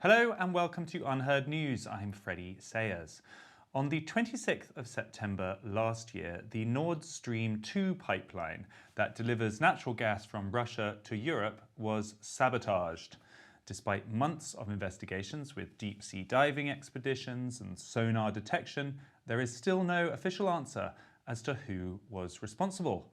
Hello and welcome to Unheard News. I'm Freddie Sayers. On the 26th of September last year, the Nord Stream 2 pipeline that delivers natural gas from Russia to Europe was sabotaged. Despite months of investigations with deep-sea diving expeditions and sonar detection, there is still no official answer as to who was responsible.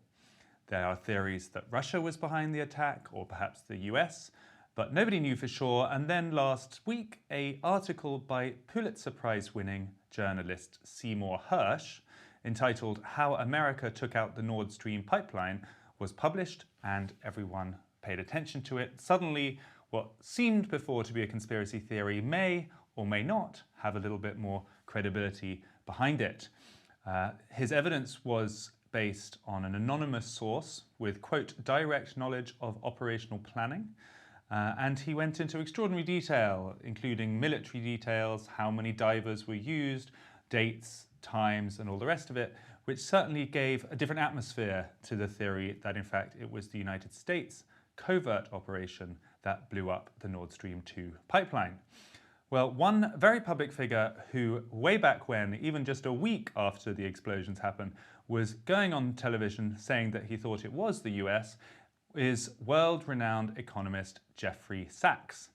There are theories that Russia was behind the attack, or perhaps the US, but nobody knew for sure. And then last week, an article by Pulitzer Prize-winning journalist Seymour Hersh, entitled "How America Took Out the Nord Stream Pipeline," was published, and everyone paid attention to it. Suddenly, what seemed before to be a conspiracy theory may or may not have a little bit more credibility behind it. His evidence was based on an anonymous source with, quote, direct knowledge of operational planning. And he went into extraordinary detail, including military details, how many divers were used, dates, times, and all the rest of it, which certainly gave a different atmosphere to the theory that, in fact, it was the United States covert operation that blew up the Nord Stream 2 pipeline. Well, one very public figure who, way back when, even just a week after the explosions happened, was going on television saying that he thought it was the US, is world-renowned economist Jeffrey Sachs.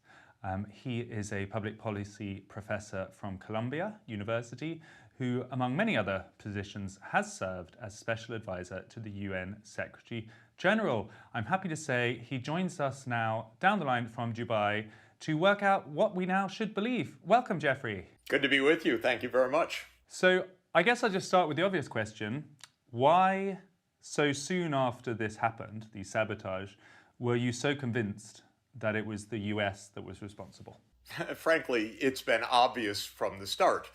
He is a public policy professor from Columbia University who, among many other positions, has served as special advisor to the UN Secretary General. I'm happy to say he joins us now down the line from Dubai to work out what we now should believe. Welcome, Jeffrey. Good to be with you. Thank you very much. So I guess I'll just start with the obvious question. Why, so soon after this happened, the sabotage, were you so convinced that it was the US that was responsible? Frankly, it's been obvious from the start.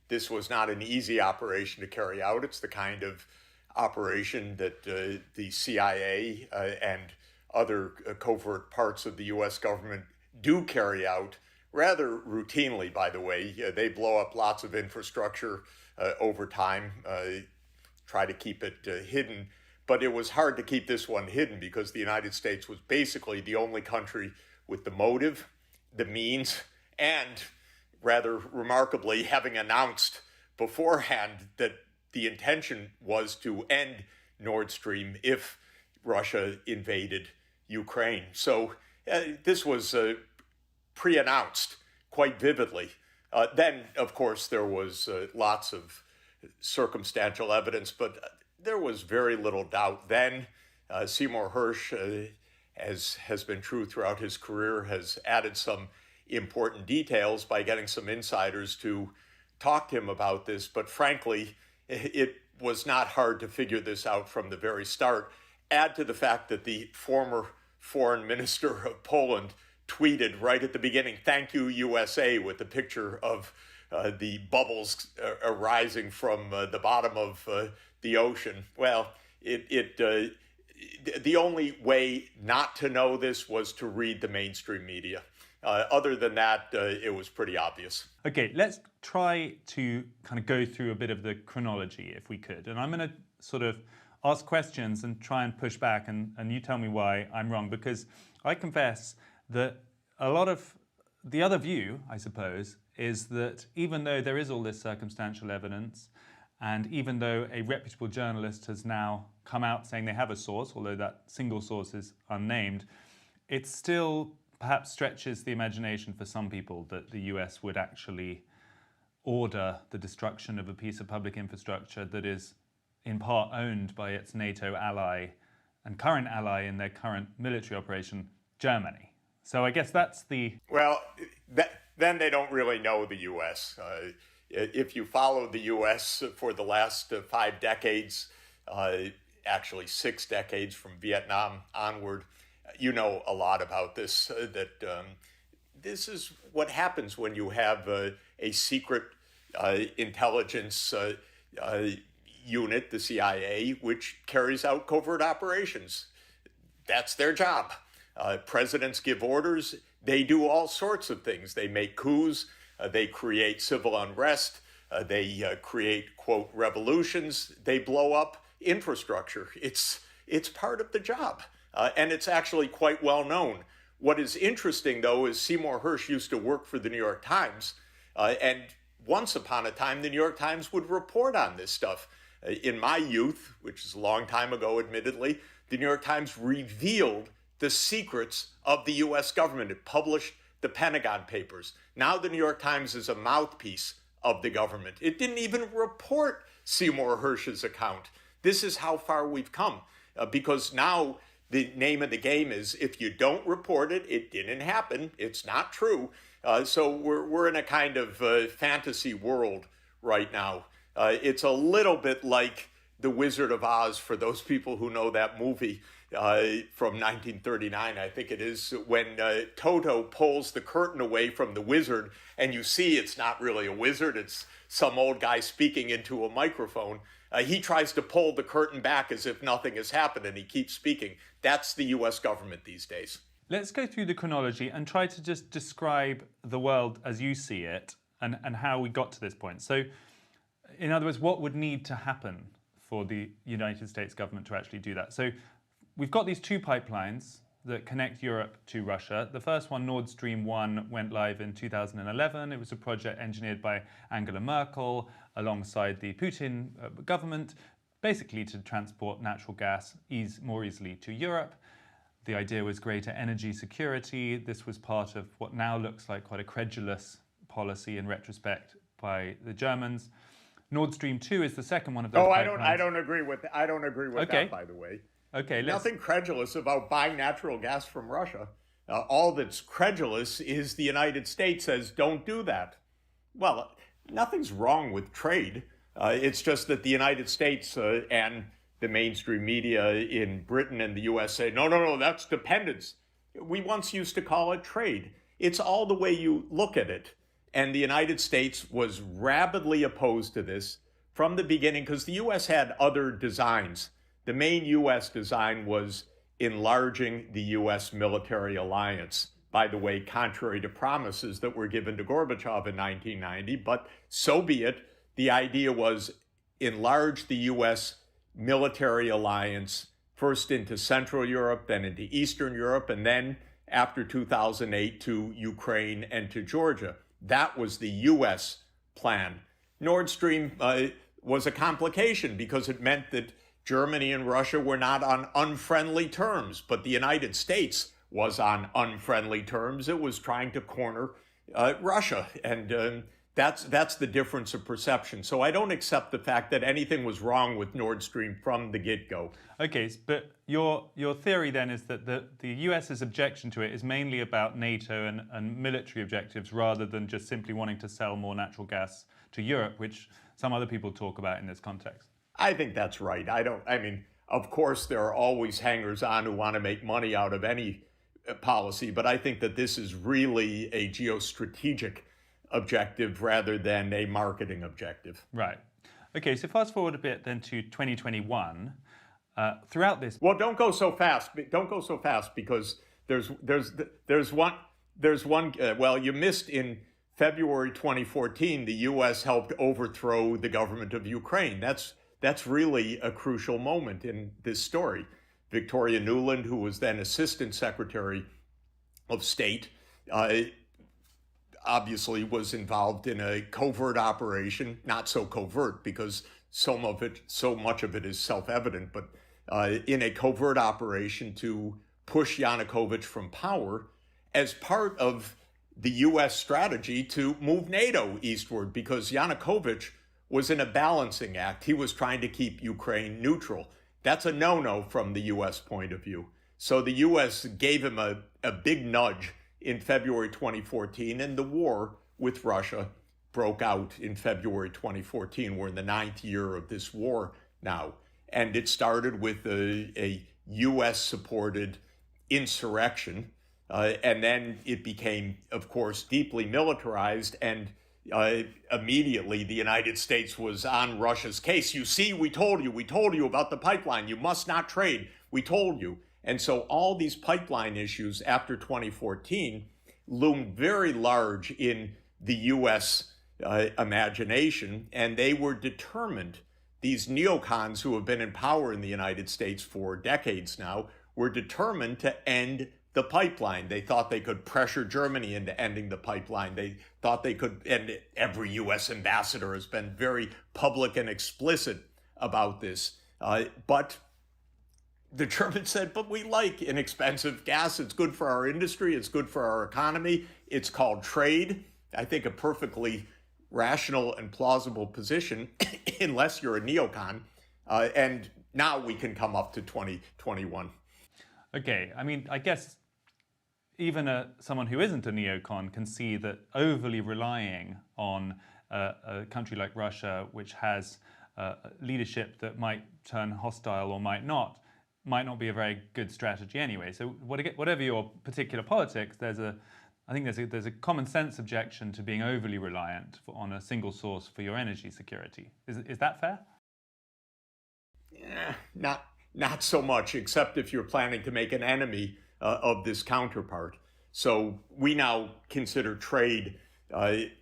This was not an easy operation to carry out. It's the kind of operation that the CIA and other covert parts of the US government do carry out rather routinely, by the way. They blow up lots of infrastructure over time, try to keep it hidden. But it was hard to keep this one hidden because the United States was basically the only country with the motive, the means, and rather remarkably, having announced beforehand that the intention was to end Nord Stream if Russia invaded Ukraine. So this was pre-announced quite vividly. Then, of course, there was lots of circumstantial evidence, but there was very little doubt then. Seymour Hersh, as has been true throughout his career, has added some important details by getting some insiders to talk to him about this. But frankly, it was not hard to figure this out from the very start. Add to the fact that the former foreign minister of Poland tweeted right at the beginning, "Thank you, USA," with a picture of the bubbles arising from the bottom of the ocean. Well, the only way not to know this was to read the mainstream media. Other than that, it was pretty obvious. Okay, let's try to kind of go through a bit of the chronology, if we could. And I'm going to sort of ask questions and try and push back, and you tell me why I'm wrong, because I confess that a lot of the other view, I suppose, is that even though there is all this circumstantial evidence, and even though a reputable journalist has now come out saying they have a source, although that single source is unnamed, it still perhaps stretches the imagination for some people that the US would actually order the destruction of a piece of public infrastructure that is in part owned by its NATO ally and current ally in their current military operation, Germany. So I guess that's the... Well, then they don't really know the U.S. If you follow the U.S. for the last 5 decades, actually 6 decades from Vietnam onward, you know a lot about this, that this is what happens when you have a secret intelligence unit, the CIA, which carries out covert operations. That's their job. Presidents give orders. They do all sorts of things. They make coups. They create civil unrest. They create, quote, revolutions. They blow up infrastructure. It's part of the job. And it's actually quite well known What is interesting, though, is Seymour Hersh used to work for the New York Times, and once upon a time, the New York Times would report on this stuff. In my youth, which is a long time ago, admittedly, the New York Times revealed the secrets of the U.S. government. It published the Pentagon Papers. Now the New York Times is a mouthpiece of the government. It didn't even report Seymour Hersh's account. This is how far we've come, because now the name of the game is if you don't report it, it didn't happen. It's not true. So we're in a kind of fantasy world right now. It's a little bit like The Wizard of Oz, for those people who know that movie from 1939, I think it is, when Toto pulls the curtain away from the wizard, and you see it's not really a wizard, it's some old guy speaking into a microphone. He tries to pull the curtain back as if nothing has happened, and he keeps speaking. That's the U.S. government these days. Let's go through the chronology and try to just describe the world as you see it and how we got to this point. So, in other words, what would need to happen for the United States government to actually do that? So we've got these two pipelines that connect Europe to Russia. The first one, Nord Stream 1, went live in 2011. It was a project engineered by Angela Merkel alongside the Putin government, basically to transport natural gas more easily to Europe. The idea was greater energy security. This was part of what now looks like quite a credulous policy in retrospect by the Germans. Nord Stream 2 is the second one of those. Oh, pipelines. I don't agree with that, by the way. Okay, nothing credulous about buying natural gas from Russia. All that's credulous is the United States says, don't do that. Well, nothing's wrong with trade. It's just that the United States and the mainstream media in Britain and the US say, no, that's dependence. We once used to call it trade. It's all the way you look at it. And the United States was rabidly opposed to this from the beginning because the U.S. had other designs. The main U.S. design was enlarging the U.S. military alliance. By the way, contrary to promises that were given to Gorbachev in 1990, but so be it. The idea was enlarge the U.S. military alliance first into Central Europe, then into Eastern Europe, and then after 2008 to Ukraine and to Georgia. That was the U.S. plan. Nord Stream was a complication because it meant that Germany and Russia were not on unfriendly terms, but the United States was on unfriendly terms. It was trying to corner Russia, and that's the difference of perception. So I don't accept the fact that anything was wrong with Nord Stream from the get-go. Okay, but your theory then is that the US's objection to it is mainly about NATO and military objectives rather than just simply wanting to sell more natural gas to Europe, which some other people talk about in this context. I think that's right. Of course, there are always hangers-on who want to make money out of any policy, but I think that this is really a geostrategic objective rather than a marketing objective. Right. Okay, so fast forward a bit then to 2021. Throughout this, well, don't go so fast. Don't go so fast because there's one. Well, you missed in February 2014. The U.S. helped overthrow the government of Ukraine. That's really a crucial moment in this story. Victoria Nuland, who was then Assistant Secretary of State, obviously was involved in a covert operation, not so covert because so much of it is self-evident, but in a covert operation to push Yanukovych from power as part of the U.S. strategy to move NATO eastward because Yanukovych was in a balancing act. He was trying to keep Ukraine neutral. That's a no-no from the U.S. point of view. So the U.S. gave him a big nudge in February 2014, and the war with Russia broke out in February 2014. We're in the 9th year of this war now. And it started with a U.S.-supported insurrection, and then it became, of course, deeply militarized, and immediately the United States was on Russia's case. You see, we told you about the pipeline. You must not trade. We told you. And so all these pipeline issues after 2014 loomed very large in the U.S. Imagination, and they were determined. These neocons who have been in power in the United States for decades now were determined to end the pipeline. They thought they could pressure Germany into ending the pipeline. They thought they could, and every U.S. ambassador has been very public and explicit about this. But the Germans said, but we like inexpensive gas. It's good for our industry. It's good for our economy. It's called trade. I think a perfectly rational and plausible position, unless you're a neocon. And now we can come up to 2021. Okay, I mean, I guess even someone who isn't a neocon can see that overly relying on a country like Russia, which has leadership that might turn hostile or might not be a very good strategy anyway. So whatever your particular politics, I think there's a common sense objection to being overly reliant on a single source for your energy security. Is that fair? Yeah, not so much, except if you're planning to make an enemy of this counterpart. So we now consider trade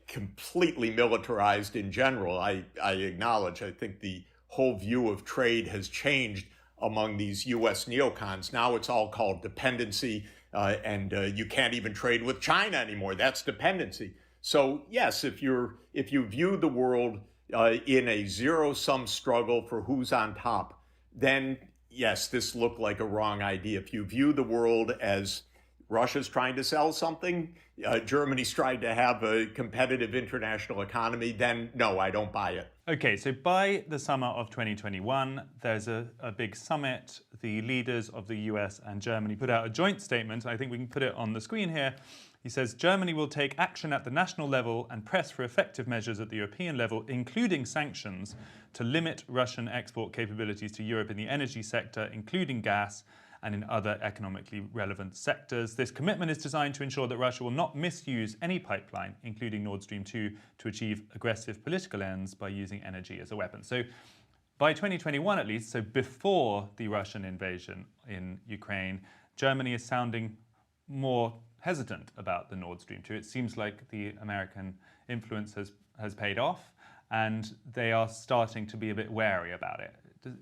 completely militarized in general. I acknowledge, I think the whole view of trade has changed among these U.S. neocons. Now it's all called dependency, and you can't even trade with China anymore. That's dependency. So yes, if you view the world in a zero-sum struggle for who's on top, then yes, this looked like a wrong idea. If you view the world as Russia's trying to sell something, Germany's trying to have a competitive international economy, then no, I don't buy it. Okay, so by the summer of 2021, there's a big summit. The leaders of the US and Germany put out a joint statement. I think we can put it on the screen here. He says, Germany will take action at the national level and press for effective measures at the European level, including sanctions, to limit Russian export capabilities to Europe in the energy sector, including gas, and in other economically relevant sectors. This commitment is designed to ensure that Russia will not misuse any pipeline, including Nord Stream 2, to achieve aggressive political ends by using energy as a weapon. So by 2021 at least, so before the Russian invasion in Ukraine, Germany is sounding more hesitant about the Nord Stream 2. It seems like the American influence has paid off, and they are starting to be a bit wary about it.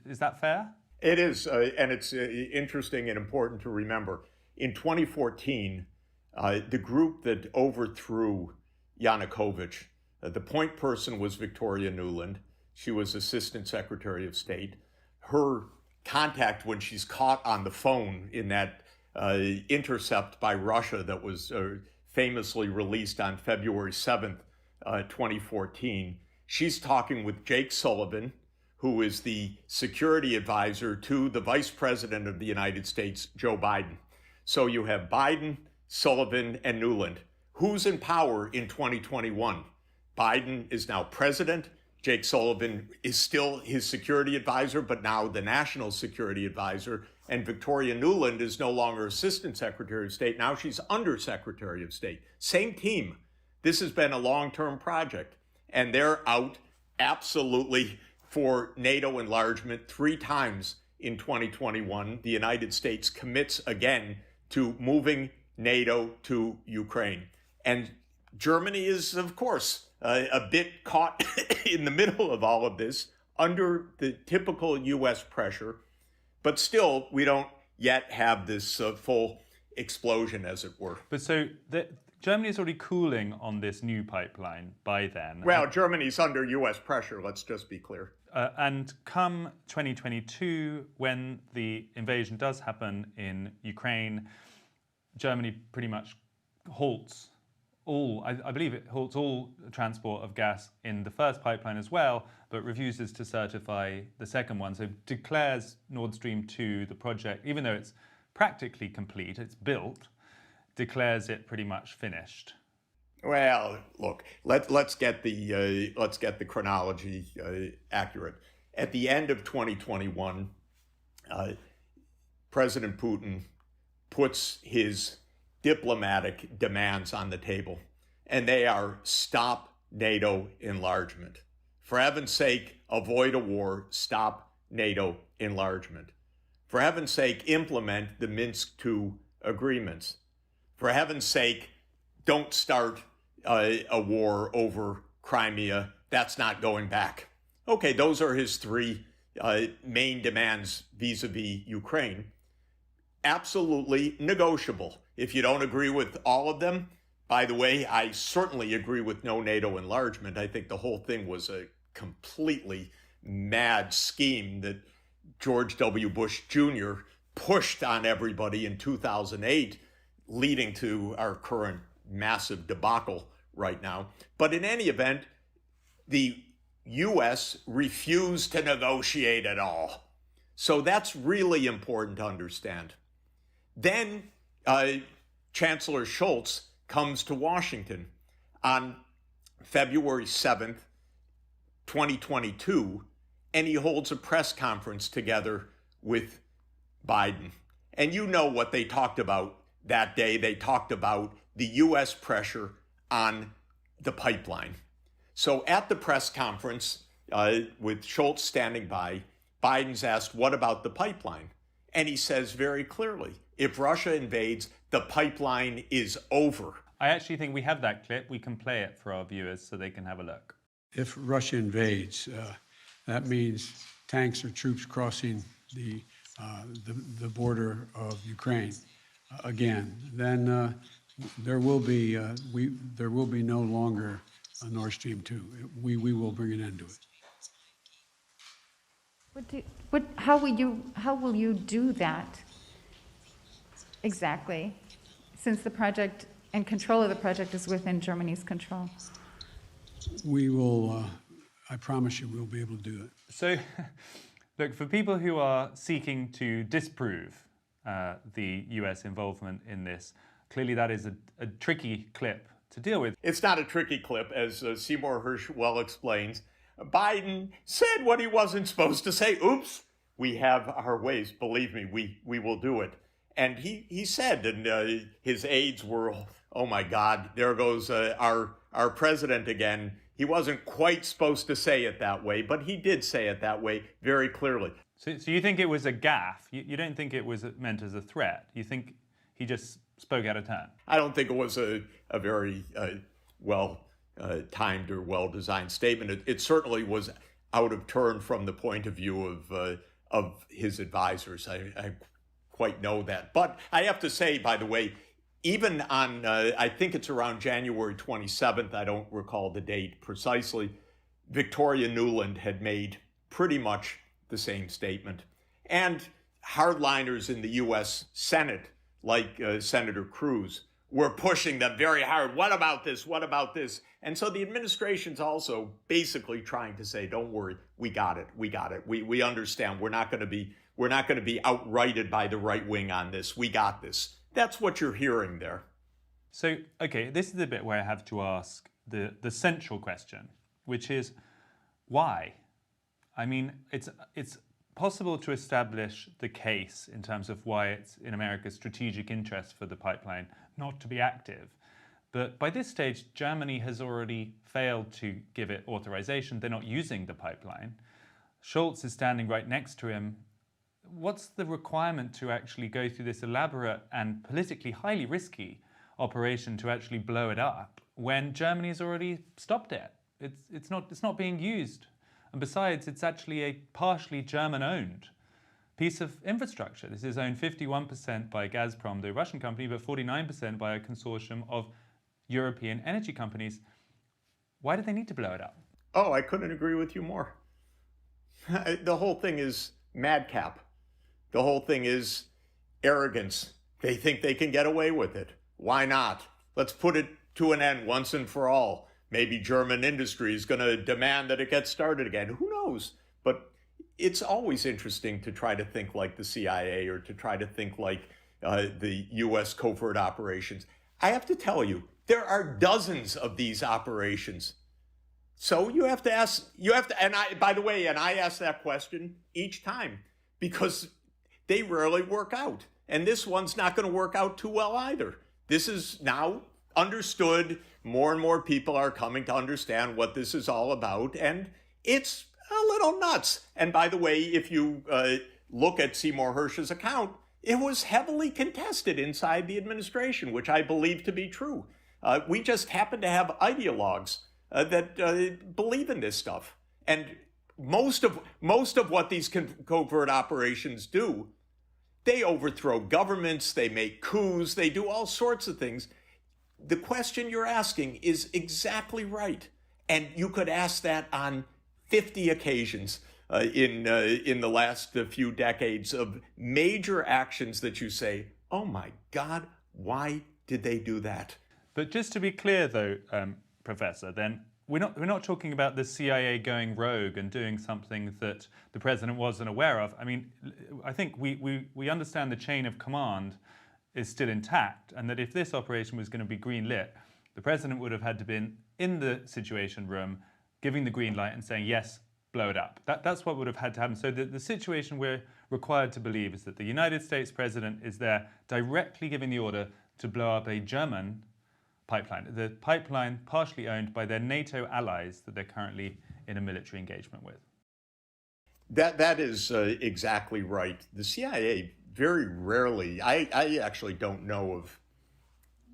Is that fair? It is, and it's interesting and important to remember. In 2014, the group that overthrew Yanukovych, the point person was Victoria Nuland. She was Assistant Secretary of State. Her contact when she's caught on the phone in that intercept by Russia that was famously released on February 7th, 2014, she's talking with Jake Sullivan, who is the security advisor to the Vice President of the United States, Joe Biden. So you have Biden, Sullivan, and Nuland. Who's in power in 2021? Biden is now president. Jake Sullivan is still his security advisor, but now the national security advisor. And Victoria Nuland is no longer Assistant Secretary of State. Now she's Under Secretary of State. Same team. This has been a long-term project. And they're out absolutely for NATO enlargement 3 times in 2021. The United States commits again to moving NATO to Ukraine. And Germany is, of course, a bit caught in the middle of all of this under the typical U.S. pressure. But still, we don't yet have this full explosion, as it were. But so Germany is already cooling on this new pipeline by then. Well, Germany's under U.S. pressure, let's just be clear. And come 2022, when the invasion does happen in Ukraine, Germany pretty much halts I believe it halts all transport of gas in the first pipeline as well, but refuses to certify the second one. So declares Nord Stream 2, the project, even though it's practically complete, it's built, declares it pretty much finished. Well, look, let's get the chronology accurate. At the end of 2021, President Putin puts his diplomatic demands on the table, and they are stop NATO enlargement. For heaven's sake, avoid a war, stop NATO enlargement. For heaven's sake, implement the Minsk II agreements. For heaven's sake, don't start a war over Crimea. That's not going back. Okay, those are his 3 main demands vis-a-vis Ukraine. absolutely negotiable. If you don't agree with all of them, by the way, I certainly agree with no NATO enlargement. I think the whole thing was a completely mad scheme that George W. Bush Jr. pushed on everybody in 2008, leading to our current massive debacle right now. But in any event, the U.S. refused to negotiate at all. So that's really important to understand. Then Chancellor Scholz comes to Washington on February 7th, 2022, and he holds a press conference together with Biden. And you know what they talked about that day. They talked about the U.S. pressure on the pipeline. So at the press conference, with Scholz standing by, Biden's asked, what about the pipeline? And he says very clearly, if Russia invades, the pipeline is over. I actually think we have that clip. We can play it for our viewers so they can have a look. If Russia invades, that means tanks or troops crossing the border of Ukraine again. Then there will be no longer a Nord Stream 2. We will bring an end to it. How will you do that exactly, since the project and control of the project is within Germany's control? We will, I promise you, we'll be able to do it. So, look, for people who are seeking to disprove the US involvement in this, clearly that is a tricky clip to deal with. It's not a tricky clip, as Seymour Hersh well explains. Biden said what he wasn't supposed to say. Oops, we have our ways. Believe me, we will do it. And he said, and his aides were, oh my God, there goes our president again. He wasn't quite supposed to say it that way, but he did say it that way very clearly. So you think it was a gaffe? You don't think it was meant as a threat? You think he just spoke out of turn? I don't think it was a very well-timed or well-designed statement. It certainly was out of turn from the point of view of his advisors. I quite know that. But I have to say, by the way, even on, I think it's around January 27th, I don't recall the date precisely, Victoria Nuland had made pretty much the same statement. And hardliners in the U.S. Senate, like Senator Cruz, were pushing them very hard. What about this? What about this? And so the administration's also basically trying to say, don't worry, we got it. We got it. We understand. We're not going to be outrighted by the right wing on this. We got this. That's what you're hearing there. So, okay, this is the bit where I have to ask the central question, which is why? I mean, it's possible to establish the case in terms of why it's in America's strategic interest for the pipeline not to be active. But by this stage, Germany has already failed to give it authorization. They're not using the pipeline. Scholz is standing right next to him. What's the requirement to actually go through this elaborate and politically highly risky operation to actually blow it up when Germany's already stopped it? It's not being used. And besides, it's actually a partially German-owned piece of infrastructure. This is owned 51% by Gazprom, the Russian company, but 49% by a consortium of European energy companies. Why do they need to blow it up? Oh, I couldn't agree with you more. The whole thing is madcap. The whole thing is arrogance. They think they can get away with it. Why not? Let's put it to an end once and for all. Maybe German industry is going to demand that it gets started again. Who knows? But it's always interesting to try to think like the CIA or to try to think like the U.S. covert operations. I have to tell you, there are dozens of these operations. So you have to ask, and I ask that question each time because they rarely work out. And this one's not going to work out too well either. This is now understood. More and more people are coming to understand what this is all about. And it's a little nuts. And by the way, if you look at Seymour Hersh's account, it was heavily contested inside the administration, which I believe to be true. We just happen to have ideologues that believe in this stuff. And most of what these covert operations do They overthrow governments, they make coups, they do all sorts of things. The question you're asking is exactly right. And you could ask that on 50 occasions in the last few decades of major actions that you say, oh my God, why did they do that? But just to be clear, though, Professor, then we're not talking about the CIA going rogue and doing something that the president wasn't aware of. I mean, I think we understand the chain of command is still intact, and that if this operation was going to be green-lit, the president would have had to been in the Situation Room, giving the green light and saying, yes, blow it up. That's what would have had to happen. So the situation we're required to believe is that the United States president is there directly giving the order to blow up a German pipeline, the pipeline partially owned by their NATO allies that they're currently in a military engagement with. That is exactly right. The CIA very rarely, I actually don't know of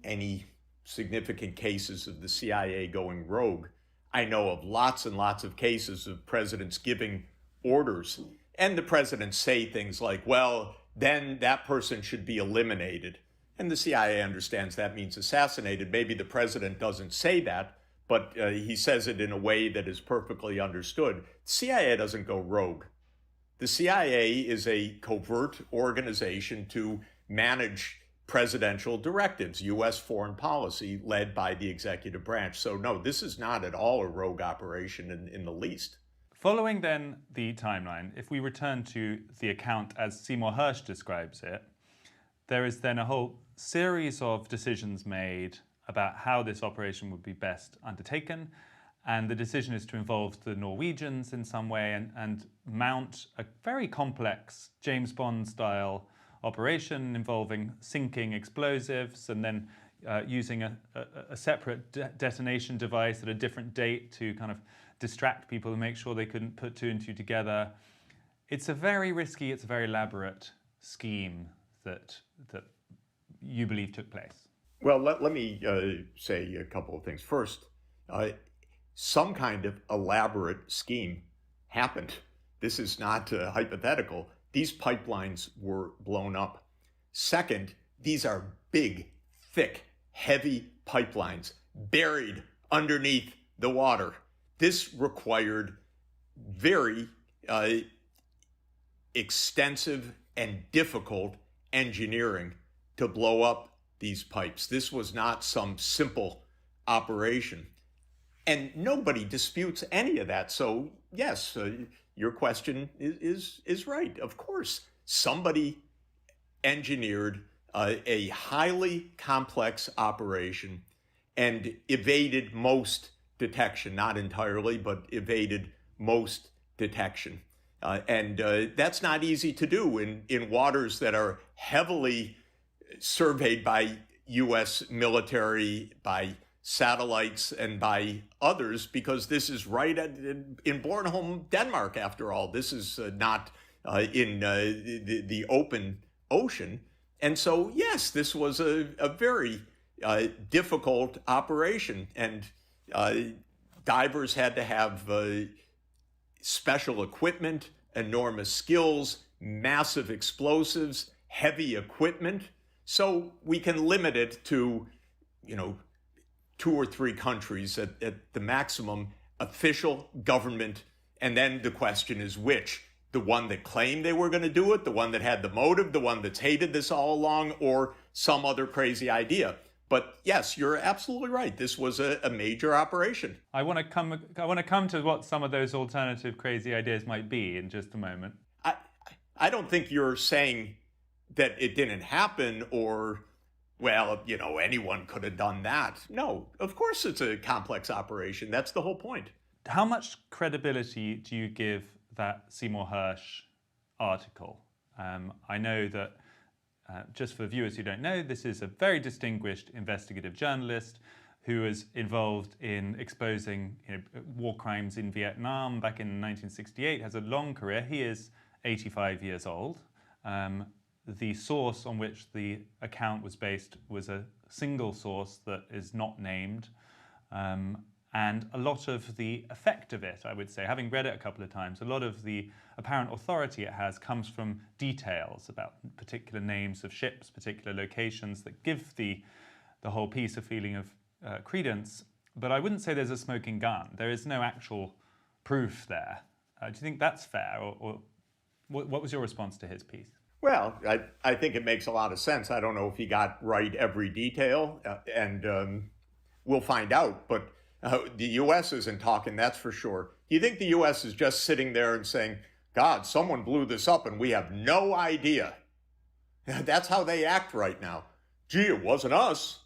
any significant cases of the CIA going rogue. I know of lots and lots of cases of presidents giving orders, and the presidents say things like, well, then that person should be eliminated. And the CIA understands that means assassinated. Maybe the president doesn't say that, but he says it in a way that is perfectly understood. The CIA doesn't go rogue. The CIA is a covert organization to manage presidential directives, U.S. foreign policy led by the executive branch. So no, this is not at all a rogue operation in the least. Following then the timeline, if we return to the account as Seymour Hersh describes it, there is then a whole series of decisions made about how this operation would be best undertaken. And the decision is to involve the Norwegians in some way and mount a very complex James Bond-style operation involving sinking explosives and then using a separate detonation device at a different date to kind of distract people and make sure they couldn't put two and two together. It's a very risky, it's a very elaborate scheme that you believe took place. Well, let me say a couple of things. First, some kind of elaborate scheme happened. This is not hypothetical. These pipelines were blown up. Second, these are big, thick, heavy pipelines buried underneath the water. This required very extensive and difficult engineering to blow up these pipes. This was not some simple operation. And nobody disputes any of that. So yes, your question is right. Of course, somebody engineered a highly complex operation and evaded most detection, not entirely, but evaded most detection. And that's not easy to do in waters that are heavily surveyed by U.S. military, by satellites, and by others, because this is right in Bornholm, Denmark, after all. This is not in the open ocean. And so, yes, this was a very difficult operation. And divers had to have special equipment, enormous skills, massive explosives, heavy equipment. So we can limit it to, 2 or 3 countries at the maximum, official government. And then the question is which? The one that claimed they were going to do it, the one that had the motive, the one that's hated this all along, or some other crazy idea. But yes, you're absolutely right. This was a major operation. I want to come to what some of those alternative crazy ideas might be in just a moment. I don't think you're saying that it didn't happen or, well, anyone could have done that. No, of course it's a complex operation. That's the whole point. How much credibility do you give that Seymour Hersh article? I know that, just for viewers who don't know, this is a very distinguished investigative journalist who was involved in exposing war crimes in Vietnam back in 1968, has a long career. He is 85 years old. The source on which the account was based was a single source that is not named. And a lot of the effect of it, I would say, having read it a couple of times, a lot of the apparent authority it has comes from details about particular names of ships, particular locations that give the whole piece a feeling of credence. But I wouldn't say there's a smoking gun. There is no actual proof there. Do you think that's fair? Or what was your response to his piece? Well, I think it makes a lot of sense. I don't know if he got right every detail, and we'll find out. But the U.S. isn't talking, that's for sure. Do you think the U.S. is just sitting there and saying, God, someone blew this up and we have no idea? That's how they act right now. Gee, it wasn't us.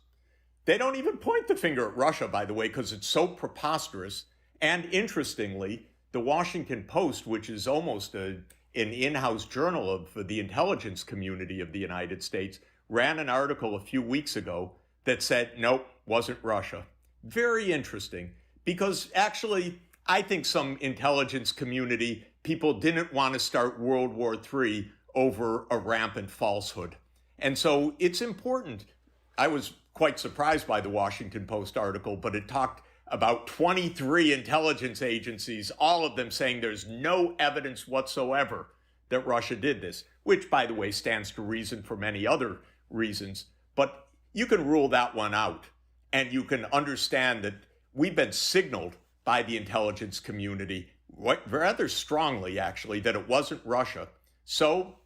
They don't even point the finger at Russia, by the way, because it's so preposterous. And interestingly, the Washington Post, which is almost an in-house journal of the intelligence community of the United States, ran an article a few weeks ago that said, nope, wasn't Russia. Very interesting, because actually, I think some intelligence community people didn't want to start World War III over a rampant falsehood. And so it's important. I was quite surprised by the Washington Post article, but it talked about 23 intelligence agencies, all of them saying there's no evidence whatsoever that Russia did this, which, by the way, stands to reason for many other reasons. But you can rule that one out, and you can understand that we've been signaled by the intelligence community rather strongly, actually, that it wasn't Russia. So,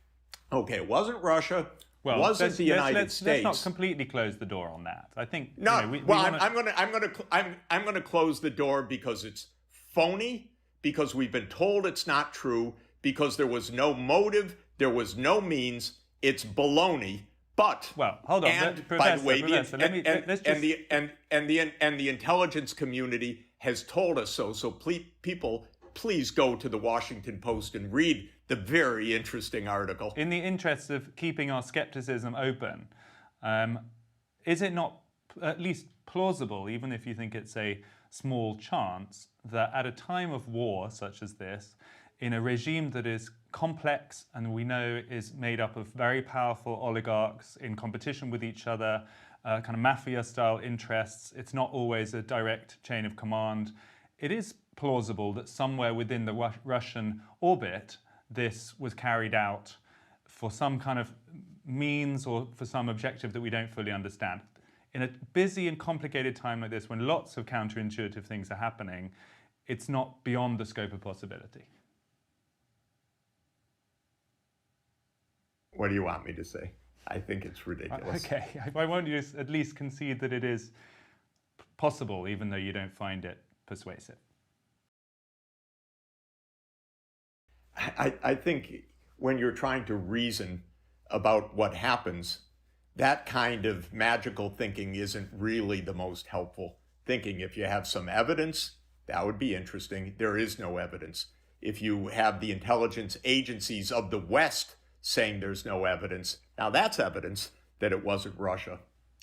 okay, it wasn't Russia. Well, wasn't the United States. Let's not completely close the door on that. I think no. I'm going to close the door because it's phony, because we've been told it's not true, because there was no motive, there was no means. It's baloney. But well, hold on. And Professor, by the way, the intelligence community has told us so. So please go to the Washington Post and read the very interesting article. In the interest of keeping our skepticism open, is it not at least plausible, even if you think it's a small chance, that at a time of war such as this, in a regime that is complex and we know is made up of very powerful oligarchs in competition with each other, kind of mafia-style interests, it's not always a direct chain of command, it is plausible that somewhere within the Russian orbit this was carried out for some kind of means or for some objective that we don't fully understand. In a busy and complicated time like this, when lots of counterintuitive things are happening, it's not beyond the scope of possibility. What do you want me to say? I think it's ridiculous. Okay, why won't you at least concede that it is possible, even though you don't find it persuasive? I think when you're trying to reason about what happens, that kind of magical thinking isn't really the most helpful thinking. If you have some evidence, that would be interesting. There is no evidence. If you have the intelligence agencies of the West saying there's no evidence, now that's evidence that it wasn't Russia.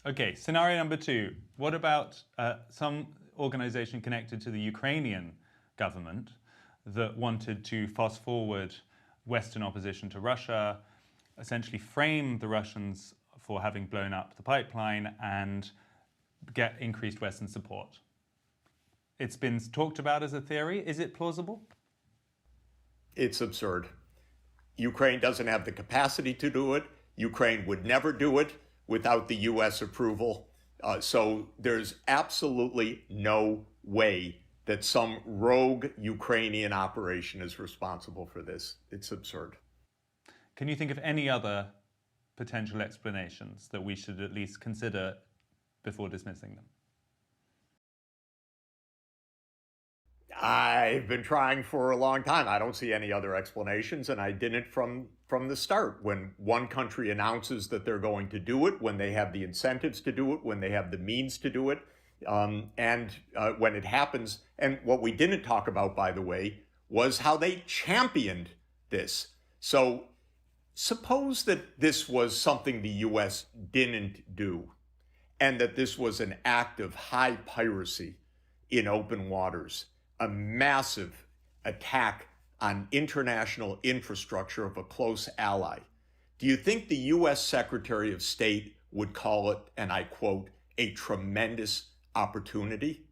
Okay, scenario number 2. What about some organization connected to the Ukrainian government that wanted to fast forward Western opposition to Russia, essentially frame the Russians for having blown up the pipeline and get increased Western support? It's been talked about as a theory. Is it plausible? It's absurd. Ukraine doesn't have the capacity to do it. Ukraine would never do it without the U.S. approval. So there's absolutely no way that some rogue Ukrainian operation is responsible for this. It's absurd. Can you think of any other potential explanations that we should at least consider before dismissing them? I've been trying for a long time. I don't see any other explanations, and I didn't from the start. When one country announces that they're going to do it, when they have the incentives to do it, when they have the means to do it, and when it happens. And what we didn't talk about, by the way, was how they championed this. So suppose that this was something the U.S. didn't do, and that this was an act of high piracy in open waters, a massive attack on international infrastructure of a close ally. Do you think the U.S. Secretary of State would call it, and I quote, a tremendous opportunity?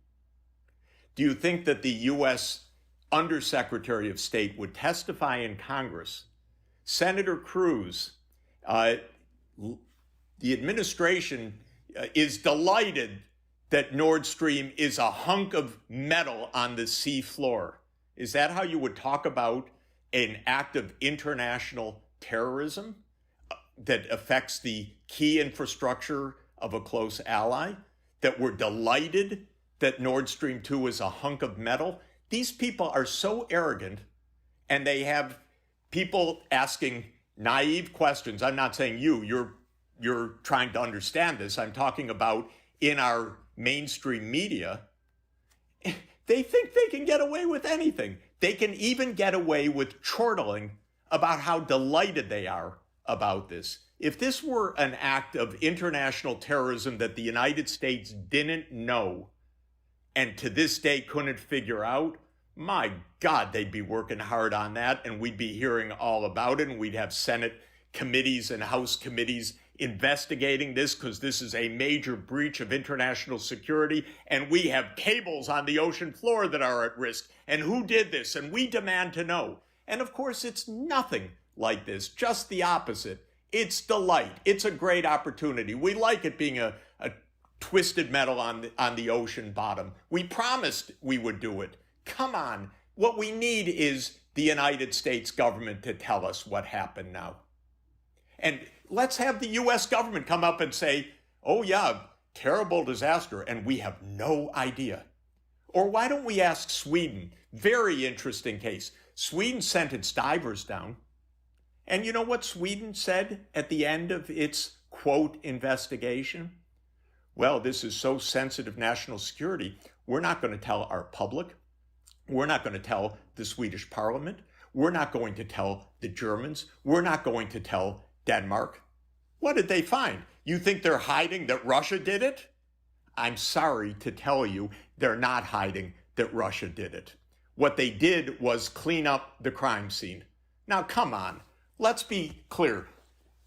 do you think that the U.S. Undersecretary of State would testify in Congress? Senator Cruz, the administration is delighted that Nord Stream is a hunk of metal on the sea floor. Is that how you would talk about an act of international terrorism that affects the key infrastructure of a close ally? That we're delighted that Nord Stream 2 is a hunk of metal? These people are so arrogant, and they have people asking naive questions. I'm not saying you're trying to understand this. I'm talking about in our mainstream media. They think they can get away with anything. They can even get away with chortling about how delighted they are about this. If this were an act of international terrorism that the United States didn't know and to this day couldn't figure out, my God, they'd be working hard on that, and we'd be hearing all about it, and we'd have Senate committees and House committees investigating this because this is a major breach of international security, and we have cables on the ocean floor that are at risk, and who did this, and we demand to know. And of course, it's nothing like this, just the opposite. It's delight. It's a great opportunity. We like it being a twisted metal on the ocean bottom. We promised we would do it. Come on. What we need is the United States government to tell us what happened now. And let's have the U.S. government come up and say, oh yeah, terrible disaster, and we have no idea. Or why don't we ask Sweden? Very interesting case. Sweden sent its divers down. And you know what Sweden said at the end of its, quote, investigation? Well, this is so sensitive national security, we're not going to tell our public. We're not going to tell the Swedish parliament. We're not going to tell the Germans. We're not going to tell Denmark. What did they find? You think they're hiding that Russia did it? I'm sorry to tell you, they're not hiding that Russia did it. What they did was clean up the crime scene. Now, come on. Let's be clear.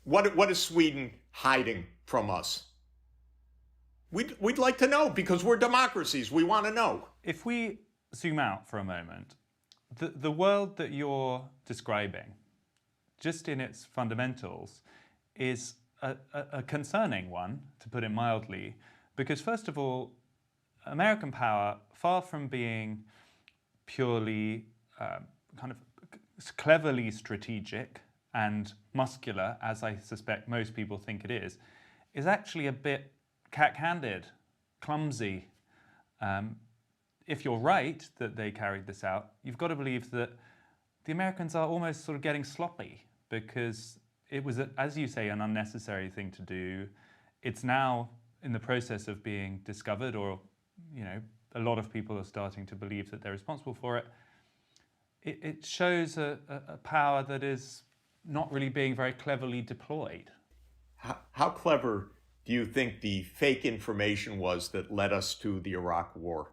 What is Sweden hiding from us? We'd like to know because we're democracies. We want to know. If we zoom out for a moment, the world that you're describing, just in its fundamentals, is a concerning one, to put it mildly, because first of all, American power, far from being purely kind of cleverly strategic and muscular, as I suspect most people think it is actually a bit cack-handed, clumsy. If you're right that they carried this out, you've got to believe that the Americans are almost sort of getting sloppy because it was, as you say, an unnecessary thing to do. It's now in the process of being discovered, or, you know, a lot of people are starting to believe that they're responsible for it. It shows a power that is not really being very cleverly deployed. How clever do you think the fake information was that led us to the Iraq War?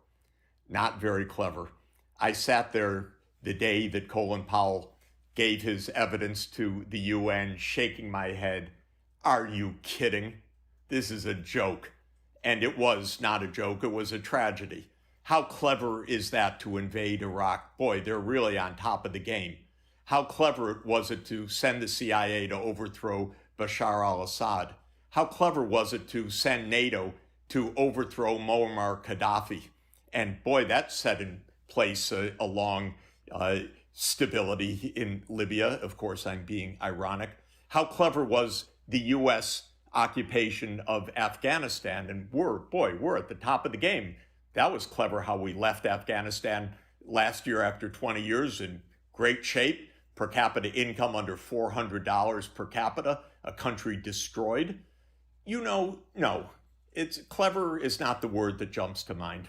Not very clever. I sat there the day that Colin Powell gave his evidence to the UN, shaking my head. Are you kidding? This is a joke. And it was not a joke, it was a tragedy. How clever is that to invade Iraq? Boy, they're really on top of the game. How clever was it to send the CIA to overthrow Bashar al-Assad? How clever was it to send NATO to overthrow Muammar Gaddafi? And boy, that set in place a long stability in Libya. Of course, I'm being ironic. How clever was the U.S. occupation of Afghanistan? And we're at the top of the game. That was clever how we left Afghanistan last year after 20 years in great shape. Per capita income under $400 per capita, a country destroyed. You know, no, it's clever is not the word that jumps to mind.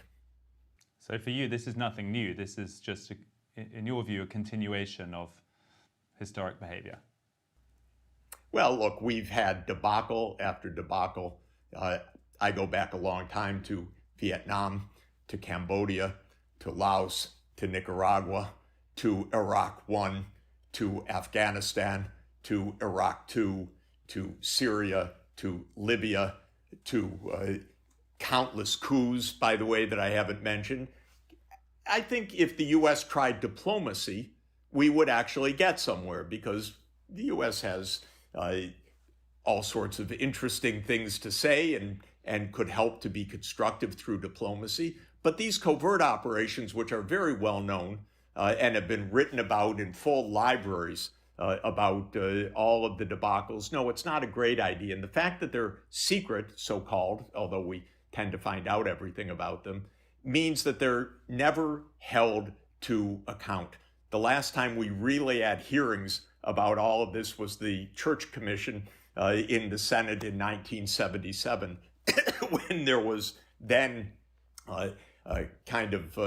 So for you, this is nothing new. This is just, in your view, a continuation of historic behavior. Well, look, we've had debacle after debacle. I go back a long time to Vietnam, to Cambodia, to Laos, to Nicaragua, to Iraq I, to Afghanistan, to Iraq II, to Syria, to Libya, to countless coups, by the way, that I haven't mentioned. I think if the U.S. tried diplomacy, we would actually get somewhere, because the U.S. has all sorts of interesting things to say and could help to be constructive through diplomacy. But these covert operations, which are very well known and have been written about in full libraries about all of the debacles, no, it's not a great idea. And the fact that they're secret, so-called, although we tend to find out everything about them, means that they're never held to account. The last time we really had hearings about all of this was the Church Commission in the Senate in 1977, when there was then kind of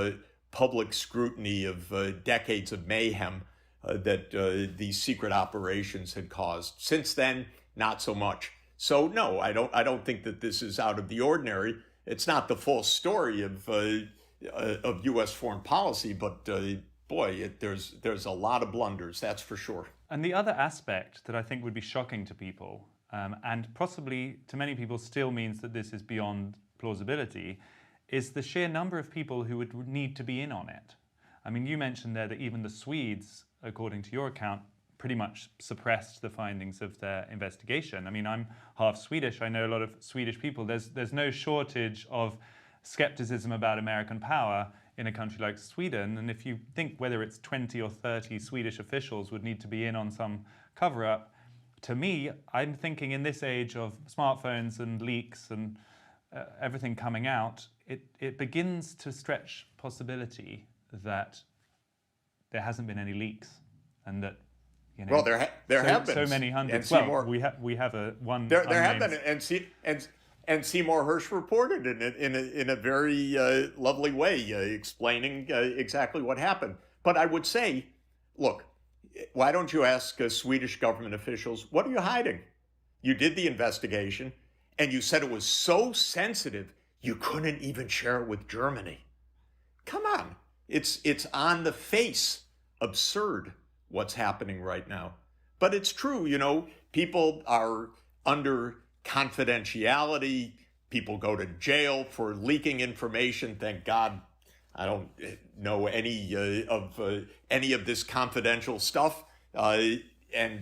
public scrutiny of decades of mayhem that these secret operations had caused. Since then, not so much. So no, I don't think that this is out of the ordinary. It's not the full story of U.S. foreign policy, but boy, there's a lot of blunders, that's for sure. And the other aspect that I think would be shocking to people, and possibly to many people still means that this is beyond plausibility, is the sheer number of people who would need to be in on it. I mean, you mentioned there that even the Swedes, according to your account, pretty much suppressed the findings of their investigation. I mean, I'm half Swedish. I know a lot of Swedish people. There's no shortage of skepticism about American power in a country like Sweden. And if you think whether it's 20 or 30 Swedish officials would need to be in on some cover-up, to me, I'm thinking in this age of smartphones and leaks and everything coming out, it begins to stretch possibility that there hasn't been any leaks, and that, you know, well, there have been so many hundreds. And well, we have a one. There have been, and Seymour Hersh reported in a very lovely way, explaining exactly what happened. But I would say, look, why don't you ask Swedish government officials, what are you hiding? You did the investigation, and you said it was so sensitive you couldn't even share it with Germany. Come on, it's on the face absurd what's happening right now. But it's true, you know, people are under confidentiality. People go to jail for leaking information. Thank God I don't know any of this confidential stuff, and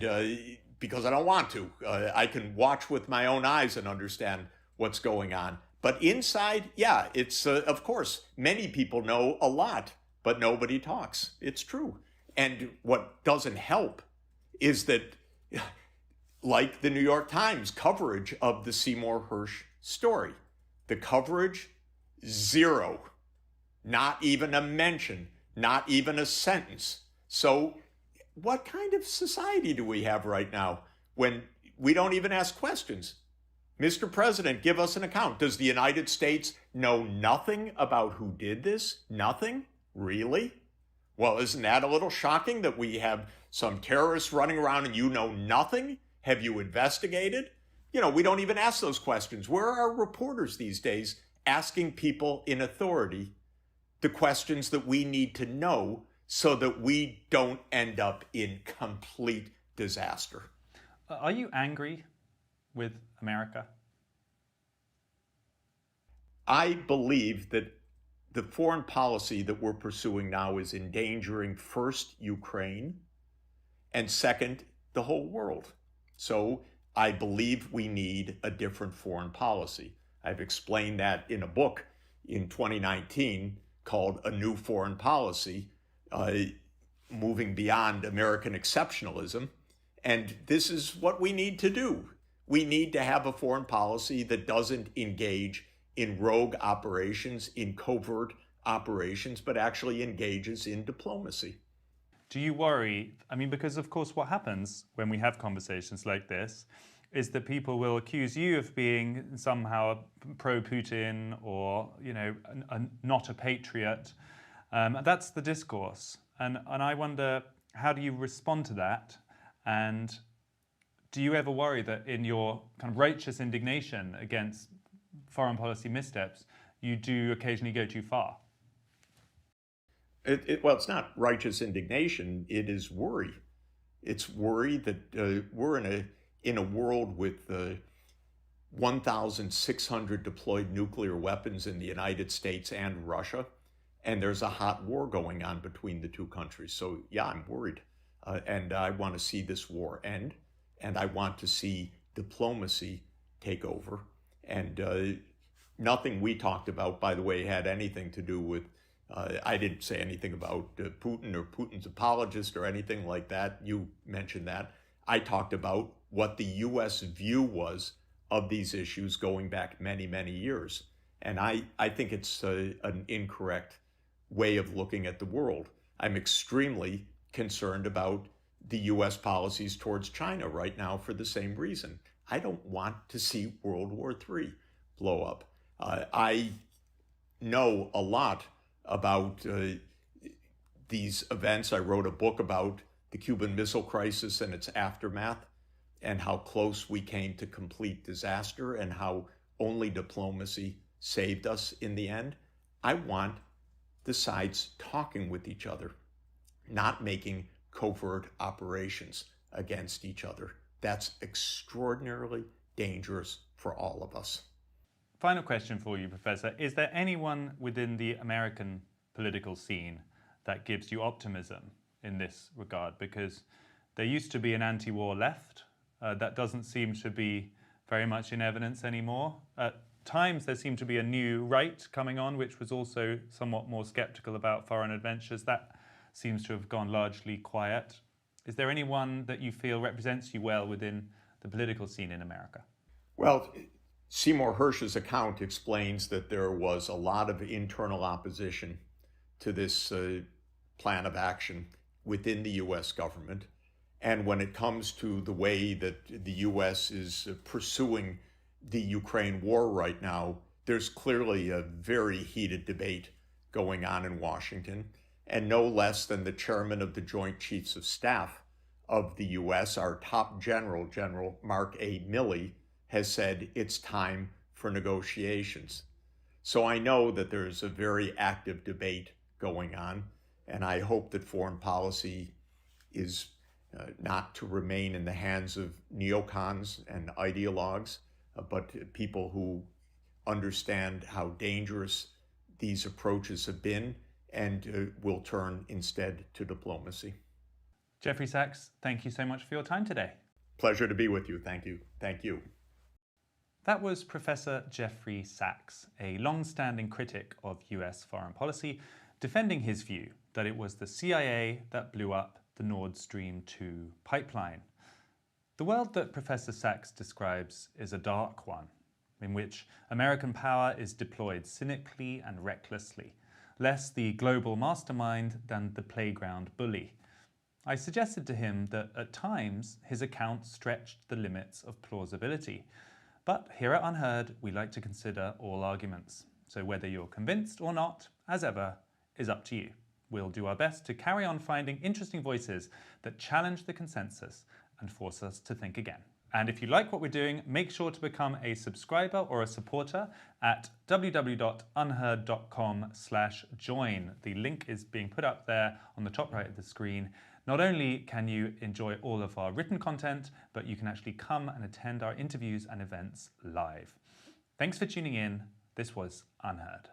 because I don't want to. I can watch with my own eyes and understand what's going on. But inside, yeah, it's of course many people know a lot, but nobody talks. It's true. And what doesn't help is that, like the New York Times coverage of the Seymour Hersh story, the coverage, zero. Not even a mention, not even a sentence. So what kind of society do we have right now when we don't even ask questions? Mr. President, give us an account. Does the United States know nothing about who did this? Nothing? Really? Well, isn't that a little shocking that we have some terrorists running around and you know nothing? Have you investigated? You know, we don't even ask those questions. Where are reporters these days asking people in authority the questions that we need to know so that we don't end up in complete disaster? Are you angry with America? I believe that the foreign policy that we're pursuing now is endangering, first, Ukraine, and second, the whole world. So I believe we need a different foreign policy. I've explained that in a book in 2019 called A New Foreign Policy, moving beyond American exceptionalism. And this is what we need to do. We need to have a foreign policy that doesn't engage in rogue operations, in covert operations, but actually engages in diplomacy. Do you worry? I mean, because of course what happens when we have conversations like this is that people will accuse you of being somehow pro-Putin or, you know, not a patriot. That's the discourse. And I wonder, how do you respond to that? And do you ever worry that in your kind of righteous indignation against foreign policy missteps, you do occasionally go too far? Well, it's not righteous indignation. It is worry. It's worry that we're in a world with 1,600 deployed nuclear weapons in the United States and Russia. and there's a hot war going on between the two countries. So yeah, I'm worried. And I want to see this war end, and I want to see diplomacy take over. And nothing we talked about, by the way, had anything to do with, I didn't say anything about Putin or Putin's apologist or anything like that. You mentioned that. I talked about what the U.S. view was of these issues going back many, many years. And I think it's an incorrect way of looking at the world. I'm extremely concerned about the U.S. policies towards China right now for the same reason. I don't want to see World War III blow up. I know a lot about these events. I wrote a book about the Cuban Missile Crisis and its aftermath, and how close we came to complete disaster and how only diplomacy saved us in the end. I want the sides talking with each other, not making covert operations against each other. That's extraordinarily dangerous for all of us. Final question for you, Professor. Is there anyone within the American political scene that gives you optimism in this regard? Because there used to be an anti-war left. That doesn't seem to be very much in evidence anymore. At times, there seemed to be a new right coming on, which was also somewhat more skeptical about foreign adventures. That seems to have gone largely quiet. Is there anyone that you feel represents you well within the political scene in America? Well, Seymour Hersh's account explains that there was a lot of internal opposition to this plan of action within the U.S. government. And when it comes to the way that the U.S. is pursuing the Ukraine war right now, there's clearly a very heated debate going on in Washington. And no less than the chairman of the Joint Chiefs of Staff of the U.S., our top general, General Mark A. Milley, has said it's time for negotiations. So I know that there's a very active debate going on, and I hope that foreign policy is not to remain in the hands of neocons and ideologues, but people who understand how dangerous these approaches have been and will turn instead to diplomacy. Jeffrey Sachs, thank you so much for your time today. Pleasure to be with you. Thank you. Thank you. That was Professor Jeffrey Sachs, a long-standing critic of US foreign policy, defending his view that it was the CIA that blew up the Nord Stream 2 pipeline. The world that Professor Sachs describes is a dark one, in which American power is deployed cynically and recklessly, less the global mastermind than the playground bully. I suggested to him that at times his account stretched the limits of plausibility. But here at Unheard, we like to consider all arguments. So whether you're convinced or not, as ever, is up to you. We'll do our best to carry on finding interesting voices that challenge the consensus and force us to think again. And if you like what we're doing, make sure to become a subscriber or a supporter at www.unheard.com/join. The link is being put up there on the top right of the screen. Not only can you enjoy all of our written content, but you can actually come and attend our interviews and events live. Thanks for tuning in. This was Unheard.